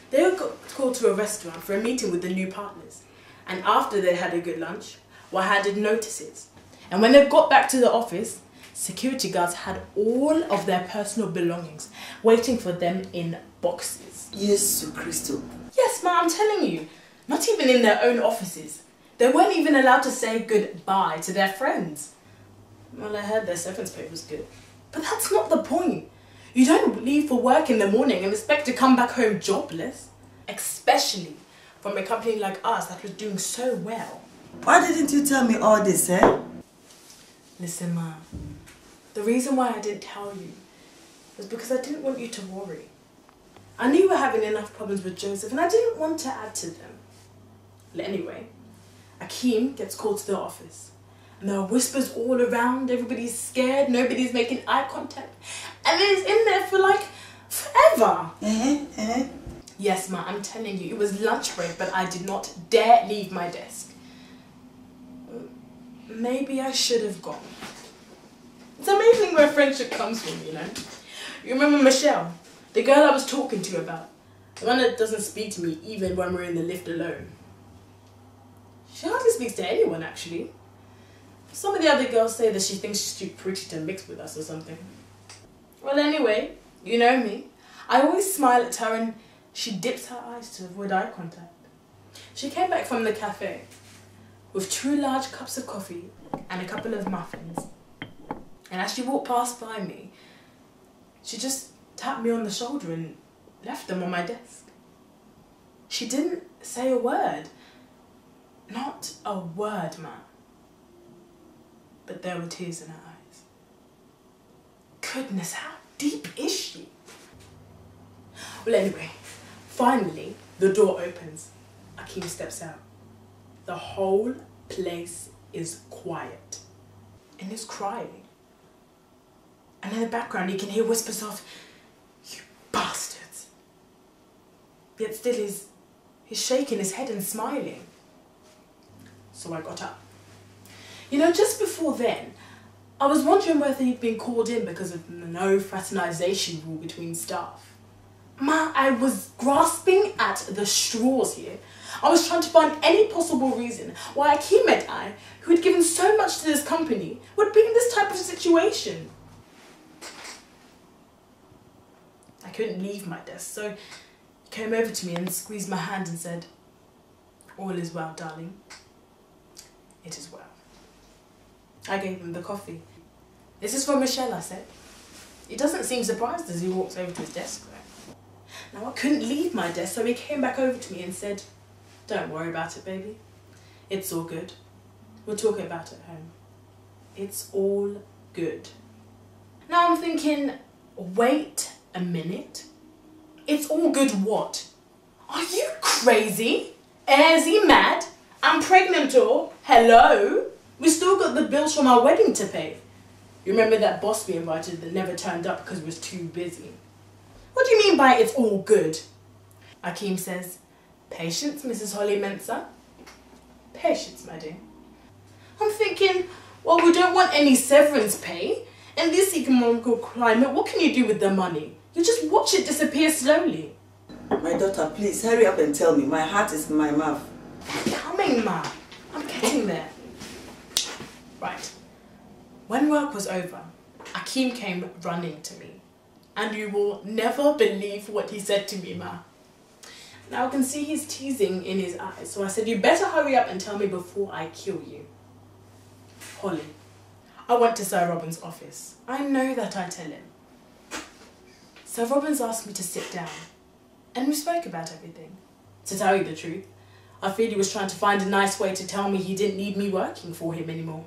They were called to a restaurant for a meeting with the new partners. And after they had a good lunch, were handed notices. And when they got back to the office, security guards had all of their personal belongings waiting for them in boxes. Yes, Christo. Yes, ma, I'm telling you. Not even in their own offices. They weren't even allowed to say goodbye to their friends. Well, I heard their severance pay was good. But that's not the point. You don't leave for work in the morning and expect to come back home jobless. Especially from a company like us that was doing so well. Why didn't you tell me all this, eh? Listen, ma. The reason why I didn't tell you was because I didn't want you to worry. I knew you were having enough problems with Joseph and I didn't want to add to them. But anyway, Akeem gets called to the office. And there are whispers all around, everybody's scared, nobody's making eye contact. And he's in there for like forever. Yes, ma, I'm telling you, it was lunch break, but I did not dare leave my desk. Maybe I should have gone. It's amazing where friendship comes from, you know. You remember Michelle, the girl I was talking to you about? The one that doesn't speak to me even when we're in the lift alone. She hardly speaks to anyone, actually. Some of the other girls say that she thinks she's too pretty to mix with us or something. Well, anyway, you know me. I always smile at her and she dips her eyes to avoid eye contact. She came back from the cafe with 2 large cups of coffee and a couple of muffins. And as she walked past by me, she just tapped me on the shoulder and left them on my desk. She didn't say a word. Not a word, man. But there were tears in her eyes. Goodness, how deep is she? Well, anyway, finally, the door opens. Akeem steps out. The whole place is quiet. And he's crying. And in the background, you can hear whispers of, "You bastards." Yet still he's shaking his head and smiling. So I got up. You know, just before then, I was wondering whether he'd been called in because of the no fraternization rule between staff. Ma, I was grasping at the straws here. I was trying to find any possible reason why Akeem and I, who had given so much to this company, would be in this type of situation. I couldn't leave my desk, so he came over to me and squeezed my hand and said, "All is well, darling. It is well." I gave him the coffee. "This is for Michelle," I said. He doesn't seem surprised as he walks over to his desk though. Now I couldn't leave my desk, so he came back over to me and said, "Don't worry about it, baby. It's all good. We'll talk about it at home. It's all good." Now I'm thinking, wait a minute. It's all good what? Are you crazy? Is he mad? I'm pregnant or? Hello? We still got the bills from our wedding to pay. You remember that boss we invited that never turned up because he was too busy? What do you mean by it's all good? Akeem says, "Patience, Mrs. Holly Mensah." Patience, my dear. I'm thinking, well, we don't want any severance pay. In this economical climate, what can you do with the money? You just watch it disappear slowly. My daughter, please hurry up and tell me. My heart is in my mouth. I'm coming, ma. I'm getting there. Right. When work was over, Akeem came running to me. And you will never believe what he said to me, ma. Now I can see he's teasing in his eyes, so I said, "You better hurry up and tell me before I kill you." Holly, I went to Sir Robin's office. I know that I tell him. Sir Robin's asked me to sit down, and we spoke about everything. To tell you the truth, I feared he was trying to find a nice way to tell me he didn't need me working for him anymore.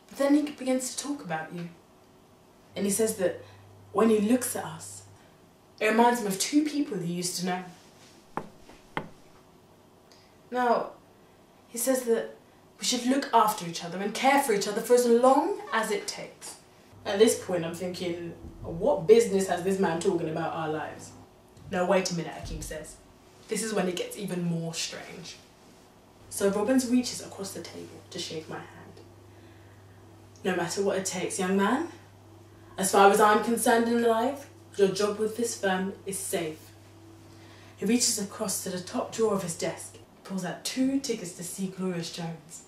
But then he begins to talk about you. And he says that when he looks at us, it reminds him of 2 people he used to know. Now, he says that we should look after each other and care for each other for as long as it takes. At this point, I'm thinking, what business has this man talking about our lives? No, wait a minute, Akeem says. This is when it gets even more strange. So Robbins reaches across the table to shake my hand. "No matter what it takes, young man, as far as I'm concerned in life, your job with this firm is safe. He reaches across to the top drawer of his desk, pulls out 2 tickets to see Glorious Jones.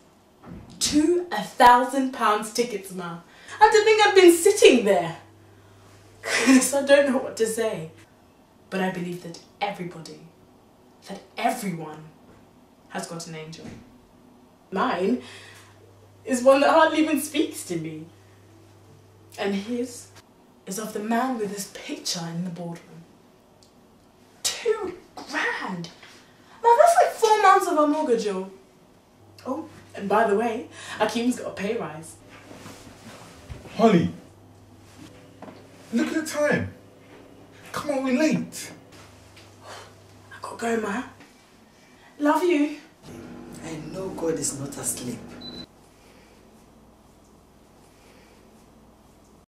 2 £1,000 tickets, Ma. And to think I've been sitting there. So I don't know what to say. But I believe that everyone has got an angel. Mine is one that hardly even speaks to me. And his is of the man with his picture in the boardroom. 2 grand! Man, that's like 4 months of our mortgage, yo. Oh, and by the way, Akeem's got a pay rise. Holly, look at the time. Come on, we're late. I gotta go, Ma. Love you. I know God is not asleep.